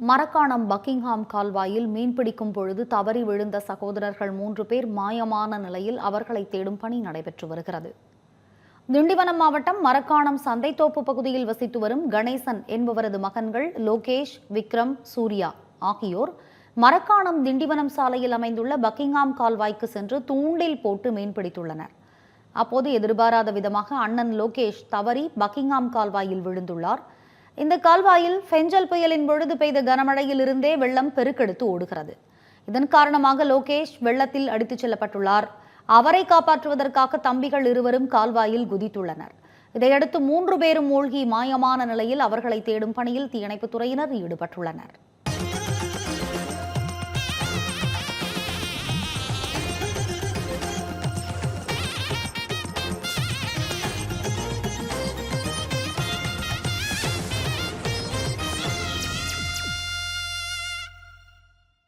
Marakkanam Buckingham கால்வாயில் மீன்பிடிக்கும் பொழுது தவறி விழுந்த சகோதரர்கள் 3 பேர் மாயமான நிலையில் அவர்களை தேடும் பணி நடைபெற்று வருகிறது. திண்டிவனம் மாவட்டம் மரக்காணம் சந்தைத்தோப்பு பகுதியில் வசித்து வரும் கணேசன் என்பவரது மகன்கள் லோகேஷ், விக்ரம், சூர்யா ஆகியோர் மரக்காணம் திண்டிவனம் சாலையில் அமைந்துள்ள பக்கிங்ஹாம் கால்வாய்க்கு சென்று தூண்டில் போட்டு மீன்பிடித்துள்ளனர். அப்போது எதிர்பாராத விதமாக அண்ணன் லோகேஷ் தவறி பக்கிங்ஹாம் கால்வாயில் விழுந்துள்ளார். இந்த கால்வாயில் ஃபெஞ்சல் புயலின் பொழுது பெய்த கனமழையில் இருந்தே வெள்ளம் பெருக்கெடுத்து ஓடுகிறது. இதன் காரணமாக லோகேஷ் வெள்ளத்தில் அடித்துச் செல்லப்பட்டுள்ளார். அவரை காப்பாற்றுவதற்காக தம்பிகள் இருவரும் கால்வாயில் குதித்துள்ளனர். இதையடுத்து 3 பேரும் மூழ்கி மாயமான நிலையில் அவர்களை தேடும் பணியில் தீயணைப்புத் துறையினர் ஈடுபட்டுள்ளனர்.